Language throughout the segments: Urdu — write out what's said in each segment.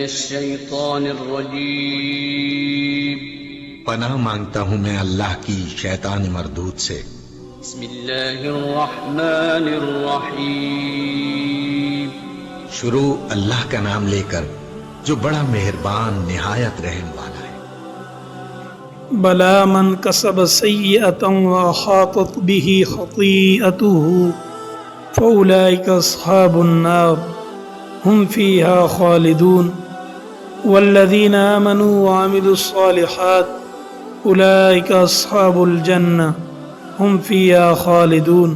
الشيطان الرجيم پناہ مانگتا ہوں میں اللہ کی شیطان مردود سے۔ بسم اللہ الرحمن الرحیم شروع اللہ کا نام لے کر جو بڑا مہربان نہایت رحم والا ہے۔ بلا من کسب سیئۃ وأحاطت به خطیئته فأولئک اصحاب النار هم فیہا خالدون والذین آمنوا وعملوا الصالحات أولئک اصحاب الجنہ هم فیہا خالدون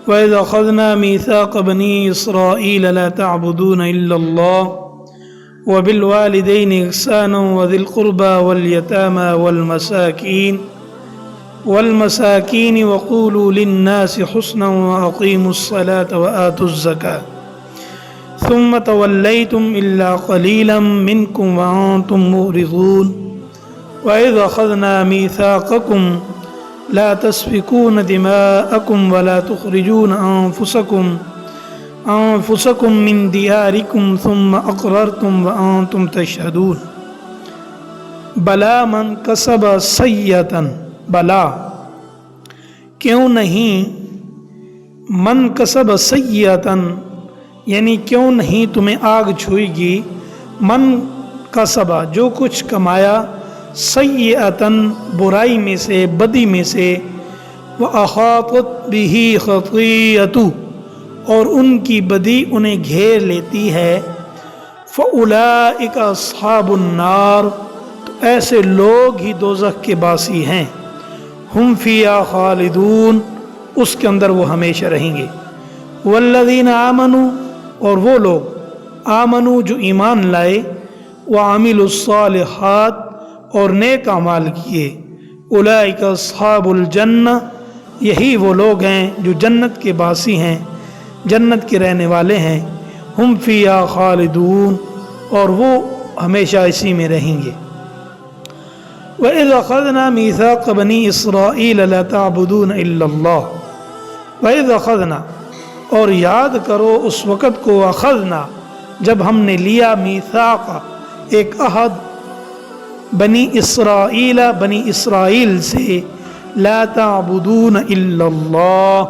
وإذ أخذنا ميثاق بني إسرائيل لا تعبدون إلا الله وبالوالدين إحسانا وذي القربى واليتامى والمساكين وقولوا للناس حسنا وأقيموا الصلاة وآتوا الزكاة ثم توليتم إلا قليلا منكم وأنتم معرضون وإذ أخذنا ميثاقكم لا تسفكون دماءكم ولا تخرجون أنفسكم من دياركم ثم أقررتم وأنتم تشهدون بلا من کسب سیئۃ بلا کیوں نہیں من کسب سیئۃ یعنی کیوں نہیں تمہیں آگ چھوئے گی من کسب جو کچھ کمایا سیئۃً برائی میں سے بدی میں سے وَأَحَاطَتْ بِهِ خَطِیَّتُهُ اور ان کی بدی انہیں گھیر لیتی ہے فَأُولَئِكَ أَصْحَابُ النَّارِ تو ایسے لوگ ہی دوزخ کے باسی ہیں ہم فیہا خالدون اس کے اندر وہ ہمیشہ رہیں گے والذین آمنوا اور وہ لوگ آمنوا جو ایمان لائے وعملوا الصالحات اور نیک اعمال کیے اولئک اصحاب الجنہ یہی وہ لوگ ہیں جو جنت کے باسی ہیں جنت کے رہنے والے ہیں ہم فیہا خالدون اور وہ ہمیشہ اسی میں رہیں گے وَإِذْ أَخَذْنَا مِيثَاقَ بَنِي إِسْرَائِيلَ لَا تَعْبُدُونَ إِلَّا اللَّهَ وَإِذْ أَخَذْنَا اور یاد کرو اس وقت کو اخذنا جب ہم نے لیا میثاق ایک عہد بنی اسرائیل سے لا تعبدون الا اللہ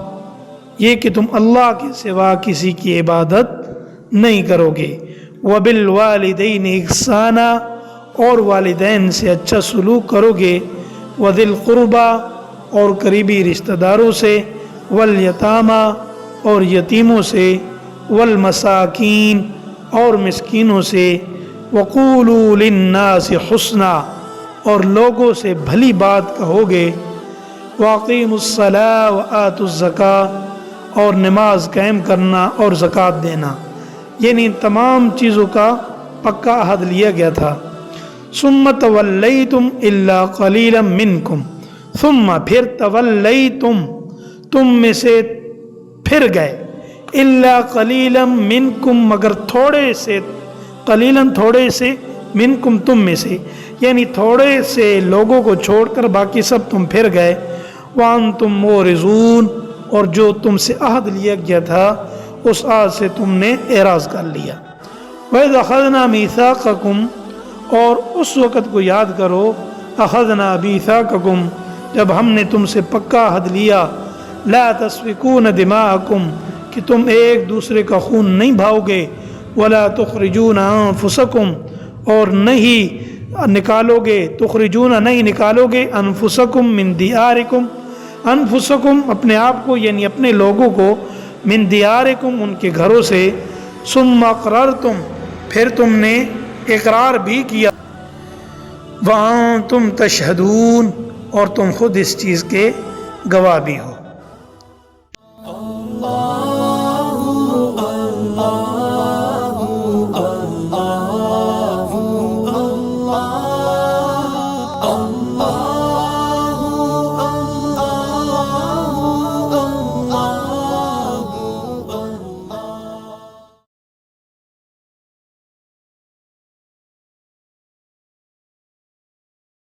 یہ کہ تم اللہ کے سوا کسی کی عبادت نہیں کرو گے وبالوالدین احسانا اور والدین سے اچھا سلوک کرو گے وذی القربى اور قریبی رشتہ داروں سے والیتاما اور یتیموں سے والمساکین اور مسکینوں سے وقولوا للناس حسنا اور لوگوں سے بھلی بات کہو گے واقیموا الصلاۃ وآتوا الزکاۃ اور نماز قائم کرنا اور زکوٰۃ دینا یعنی تمام چیزوں کا پکا عہد لیا گیا تھا ثم تولیتم الا قلیلا منکم ثم پھر تولیتم تم میں سے پھر گئے الا قلیلا منکم مگر تھوڑے سے قلیلاً تھوڑے سے منکم تم میں سے یعنی تھوڑے سے لوگوں کو چھوڑ کر باقی سب تم پھر گئے وانتم معرضون اور جو تم سے عہد لیا گیا تھا اس عہد سے تم نے اعراض کر لیا وَإِذْ أَخَذْنَا مِيثَاقَكُمْ اور اس وقت کو یاد کرو أَخَذْنَا مِيثَاقَكُمْ جب ہم نے تم سے پکا عہد لیا لَا تَسْفِكُونَ دِمَاءَكُمْ کہ تم ایک دوسرے کا خون نہیں بہاؤ گے وَلَا تُخْرِجُونَ أَنفُسَكُمْ اور نہیں نکالو گے تخرجون نہیں نکالو گے انفسکم من دیارکم انفسکم اپنے آپ کو یعنی اپنے لوگوں کو من دیارکم ان کے گھروں سے ثم اقررتم پھر تم نے اقرار بھی کیا وانتم تشہدون اور تم خود اس چیز کے گواہ بھی ہو